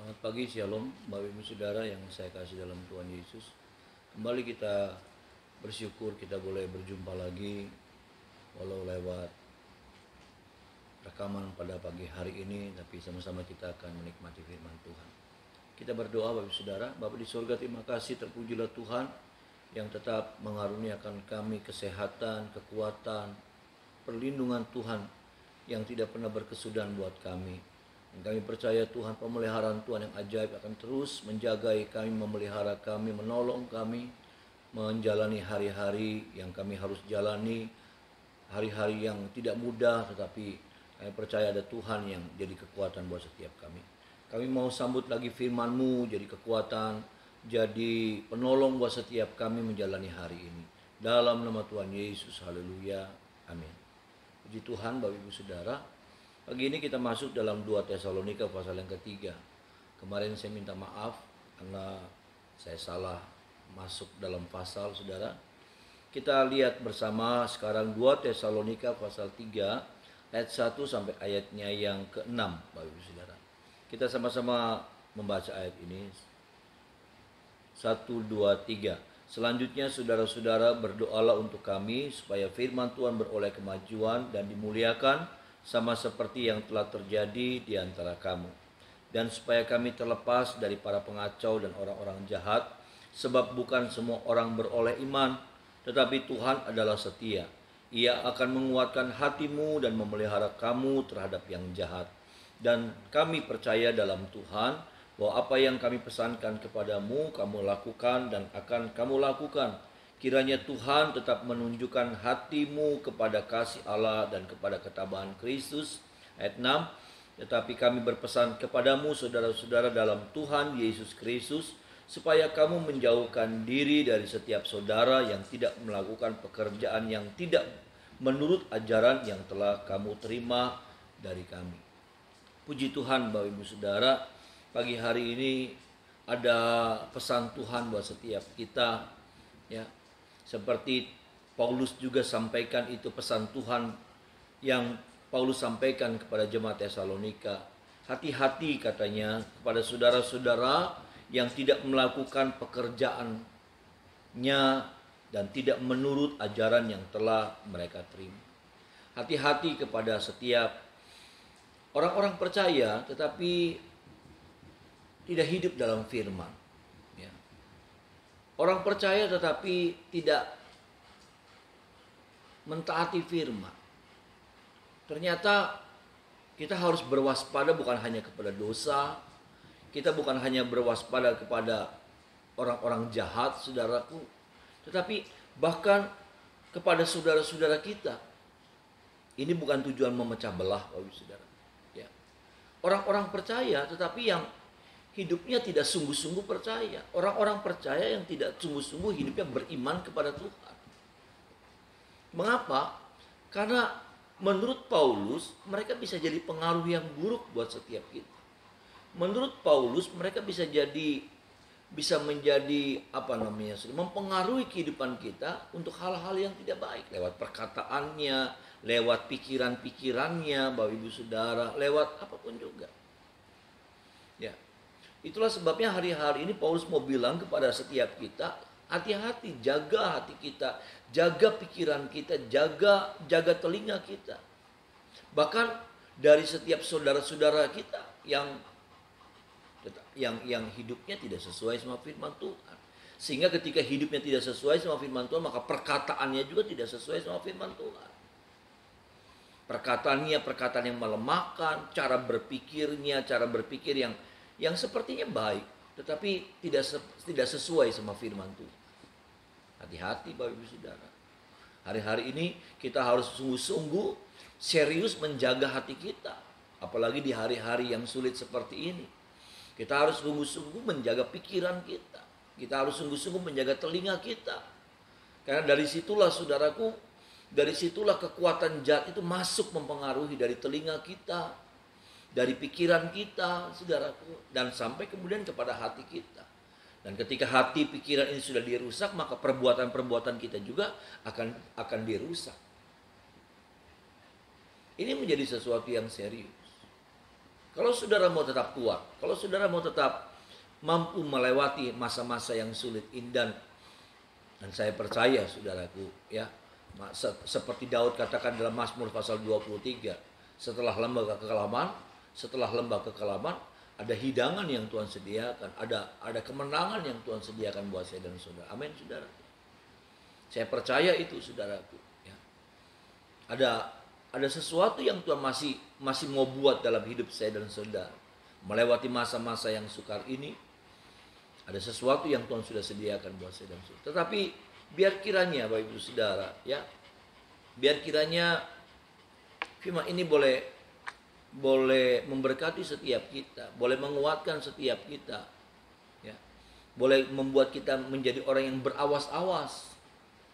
Selamat pagi, Shalom, Bapak Ibu Saudara yang saya kasih dalam Tuhan Yesus. Kembali kita bersyukur kita boleh berjumpa lagi, walau lewat rekaman pada pagi hari ini, tapi sama-sama kita akan menikmati firman Tuhan. Kita berdoa Bapak Ibu Saudara. Bapak di surga, terima kasih, terpujilah Tuhan yang tetap mengaruniakan kami kesehatan, kekuatan, perlindungan Tuhan yang tidak pernah berkesudahan buat kami. Dan kami percaya Tuhan, pemeliharaan Tuhan yang ajaib akan terus menjagai kami, memelihara kami, menolong kami menjalani hari-hari yang kami harus jalani, hari-hari yang tidak mudah, tetapi kami percaya ada Tuhan yang jadi kekuatan buat setiap kami. Kami mau sambut lagi firman-Mu jadi kekuatan, jadi penolong buat setiap kami menjalani hari ini. Dalam nama Tuhan Yesus, haleluya, amin. Puji Tuhan Bapak Ibu Saudara. Pagi ini kita masuk dalam 2 Tesalonika pasal yang ketiga. Kemarin saya minta maaf karena saya salah masuk dalam pasal, Saudara. Kita lihat bersama sekarang 2 Tesalonika pasal 3 ayat 1 sampai ayatnya yang ke-6, Bapak Ibu Saudara. Kita sama-sama membaca ayat ini. 1, 2, 3. Selanjutnya saudara-saudara berdoalah untuk kami supaya firman Tuhan beroleh kemajuan dan dimuliakan sama seperti yang telah terjadi di antara kamu. Dan supaya kami terlepas dari para pengacau dan orang-orang jahat, sebab bukan semua orang beroleh iman, tetapi Tuhan adalah setia. Ia akan menguatkan hatimu dan memelihara kamu terhadap yang jahat. Dan kami percaya dalam Tuhan bahwa apa yang kami pesankan kepadamu, kamu lakukan dan akan kamu lakukan. Kiranya Tuhan tetap menunjukkan hatimu kepada kasih Allah dan kepada ketabahan Kristus. Ayat 6. Tetapi kami berpesan kepadamu saudara-saudara dalam Tuhan Yesus Kristus, supaya kamu menjauhkan diri dari setiap saudara yang tidak melakukan pekerjaan yang tidak menurut ajaran yang telah kamu terima dari kami. Puji Tuhan Bapak Ibu Saudara, pagi hari ini ada pesan Tuhan buat setiap kita, ya. Seperti Paulus juga sampaikan itu pesan Tuhan yang Paulus sampaikan kepada jemaat Tesalonika. Hati-hati katanya kepada saudara-saudara yang tidak melakukan pekerjaannya dan tidak menurut ajaran yang telah mereka terima. Hati-hati kepada setiap orang-orang percaya tetapi tidak hidup dalam firman. Orang percaya tetapi tidak mentaati firman. Ternyata kita harus berwaspada bukan hanya kepada dosa. Kita bukan hanya berwaspada kepada orang-orang jahat, saudaraku. Tetapi bahkan kepada saudara-saudara kita. Ini bukan tujuan memecah belah, Bapak Saudara. Ya. Orang-orang percaya tetapi yang hidupnya tidak sungguh-sungguh percaya. Orang-orang percaya yang tidak sungguh-sungguh hidupnya beriman kepada Tuhan. Mengapa? Karena menurut Paulus mereka bisa jadi pengaruh yang buruk buat setiap kita. Menurut Paulus mereka bisa menjadi mempengaruhi kehidupan kita untuk hal-hal yang tidak baik, lewat perkataannya, lewat pikiran-pikirannya, Bapak Ibu Saudara, lewat apapun juga. Ya. Itulah sebabnya hari-hari ini Paulus mau bilang kepada setiap kita, hati-hati, jaga hati kita, jaga pikiran kita, jaga telinga kita. Bahkan dari setiap saudara-saudara kita yang hidupnya tidak sesuai sama firman Tuhan. Sehingga ketika hidupnya tidak sesuai sama firman Tuhan, maka perkataannya juga tidak sesuai sama firman Tuhan. Perkataannya perkataan yang melemahkan, cara berpikir yang sepertinya baik, tetapi tidak sesuai sama firman Tuhan. Hati-hati Bapak Ibu Saudara. Hari-hari ini kita harus sungguh-sungguh serius menjaga hati kita. Apalagi di hari-hari yang sulit seperti ini. Kita harus sungguh-sungguh menjaga pikiran kita. Kita harus sungguh-sungguh menjaga telinga kita. Karena dari situlah saudaraku, dari situlah kekuatan jahat itu masuk mempengaruhi dari telinga kita, dari pikiran kita, saudaraku, dan sampai kemudian kepada hati kita. Dan ketika hati, pikiran ini sudah dirusak, maka perbuatan-perbuatan kita juga akan dirusak. Ini menjadi sesuatu yang serius. Kalau saudara mau tetap kuat, kalau saudara mau tetap mampu melewati masa-masa yang sulit ini, dan saya percaya saudaraku, ya, seperti Daud katakan dalam Mazmur pasal 23, setelah lembah kekelaman ada hidangan yang Tuhan sediakan, ada kemenangan yang Tuhan sediakan buat saya dan saudara. Amin, saudara. Saya percaya itu, saudaraku, ya. Ada sesuatu yang Tuhan masih mau buat dalam hidup saya dan saudara. Melewati masa-masa yang sukar ini, ada sesuatu yang Tuhan sudah sediakan buat saya dan saudara. Tetapi biar kiranya Bapak Ibu Saudara, ya, biar kiranya firman ini boleh memberkati setiap kita, boleh menguatkan setiap kita, ya, boleh membuat kita menjadi orang yang berawas-awas,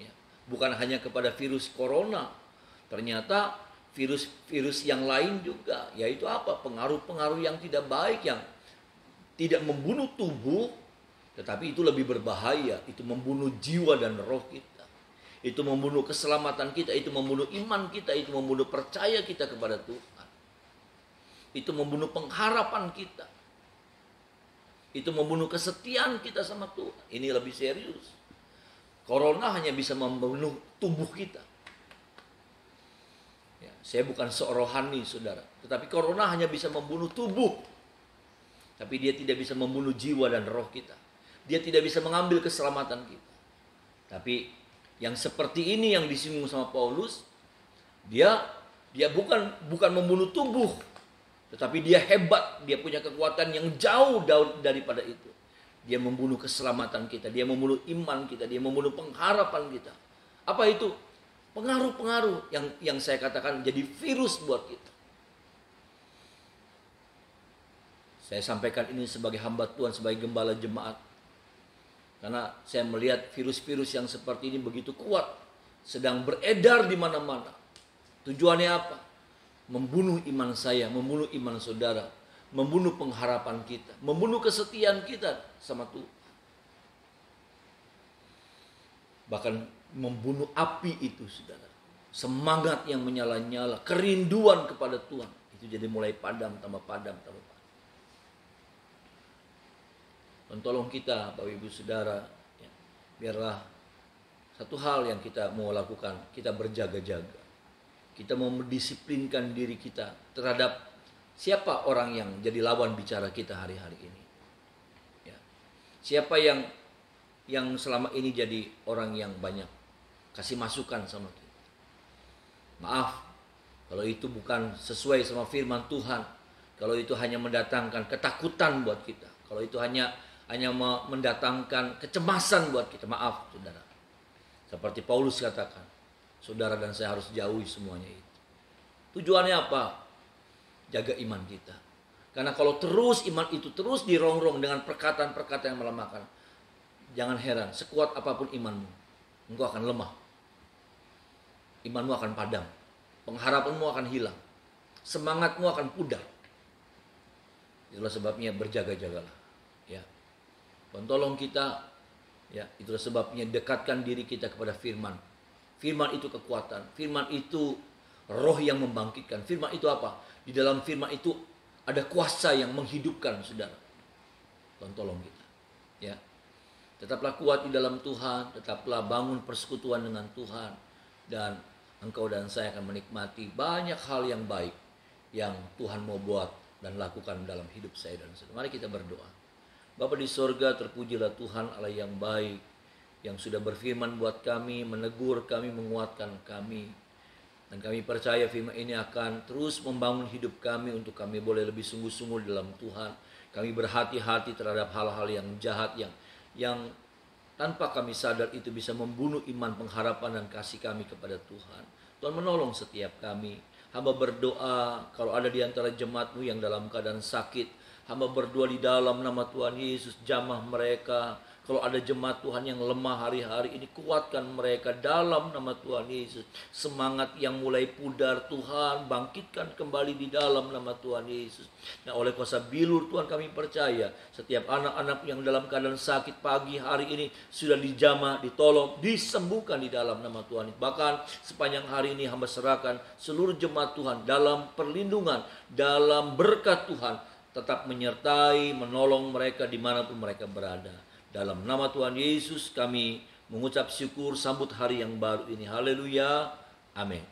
ya, bukan hanya kepada virus corona, ternyata virus yang lain juga, yaitu apa? Pengaruh-pengaruh yang tidak baik, yang tidak membunuh tubuh, tetapi itu lebih berbahaya. Itu membunuh jiwa dan roh kita, itu membunuh keselamatan kita, itu membunuh iman kita, itu membunuh percaya kita kepada Tuhan, itu membunuh pengharapan kita, itu membunuh kesetiaan kita sama Tuhan. Ini lebih serius. Corona hanya bisa membunuh tubuh kita. Ya, saya bukan serohani, saudara, tetapi corona hanya bisa membunuh tubuh, tapi dia tidak bisa membunuh jiwa dan roh kita. Dia tidak bisa mengambil keselamatan kita. Tapi yang seperti ini yang disinggung sama Paulus, dia bukan membunuh tubuh, tetapi dia hebat, dia punya kekuatan yang jauh daripada itu. Dia membunuh keselamatan kita, dia membunuh iman kita, dia membunuh pengharapan kita. Apa itu? Pengaruh-pengaruh yang saya katakan jadi virus buat kita. Saya sampaikan ini sebagai hamba Tuhan, sebagai gembala jemaat. Karena saya melihat virus-virus yang seperti ini begitu kuat, sedang beredar di mana-mana. Tujuannya apa? Membunuh iman saya, membunuh iman saudara, membunuh pengharapan kita, membunuh kesetiaan kita sama Tuhan. Bahkan membunuh api itu, saudara. Semangat yang menyala-nyala, kerinduan kepada Tuhan, itu jadi mulai padam, tambah padam, tambah padam. Dan tolong kita, Bapak Ibu Saudara, ya, biarlah satu hal yang kita mau lakukan, kita berjaga-jaga. Kita mau mendisiplinkan diri kita terhadap siapa orang yang jadi lawan bicara kita hari-hari ini. Ya. Siapa yang selama ini jadi orang yang banyak kasih masukan sama kita. Maaf, kalau itu bukan sesuai sama firman Tuhan, kalau itu hanya mendatangkan ketakutan buat kita, kalau itu hanya mendatangkan kecemasan buat kita, maaf, saudara. Seperti Paulus katakan, saudara dan saya harus jauhi semuanya itu. Tujuannya apa? Jaga iman kita. Karena kalau terus iman itu terus dirongrong dengan perkataan-perkataan yang melemahkan, jangan heran, sekuat apapun imanmu, engkau akan lemah. Imanmu akan padam, pengharapanmu akan hilang, semangatmu akan pudar. Itulah sebabnya berjaga-jagalah, ya. Dan tolong kita, ya, itulah sebabnya dekatkan diri kita kepada firman. Firman itu kekuatan, firman itu roh yang membangkitkan. Firman itu apa? Di dalam firman itu ada kuasa yang menghidupkan, saudara. Dan tolong kita, ya. Tetaplah kuat di dalam Tuhan, tetaplah bangun persekutuan dengan Tuhan, dan engkau dan saya akan menikmati banyak hal yang baik yang Tuhan mau buat dan lakukan dalam hidup saya dan saudara. Mari kita berdoa. Bapa di sorga, terpujilah Tuhan Allah yang baik, yang sudah berfirman buat kami, menegur kami, menguatkan kami. Dan kami percaya firman ini akan terus membangun hidup kami untuk kami boleh lebih sungguh-sungguh dalam Tuhan. Kami berhati-hati terhadap hal-hal yang jahat, yang tanpa kami sadar itu bisa membunuh iman, pengharapan, dan kasih kami kepada Tuhan. Tuhan menolong setiap kami. Hamba berdoa kalau ada di antara jemaat-Mu yang dalam keadaan sakit, hamba berdoa di dalam nama Tuhan Yesus, jamah mereka, Kalau ada jemaat Tuhan yang lemah hari-hari ini, kuatkan mereka dalam nama Tuhan Yesus. Semangat yang mulai pudar, Tuhan bangkitkan kembali di dalam nama Tuhan Yesus. Nah, oleh kuasa bilur Tuhan kami percaya, setiap anak-anak yang dalam keadaan sakit pagi hari ini sudah dijamah, ditolong, disembuhkan di dalam nama Tuhan. Bahkan sepanjang hari ini hamba serahkan seluruh jemaat Tuhan dalam perlindungan, dalam berkat Tuhan, tetap menyertai, menolong mereka dimanapun mereka berada. Dalam nama Tuhan Yesus kami mengucap syukur, sambut hari yang baru ini. Haleluya. Amin.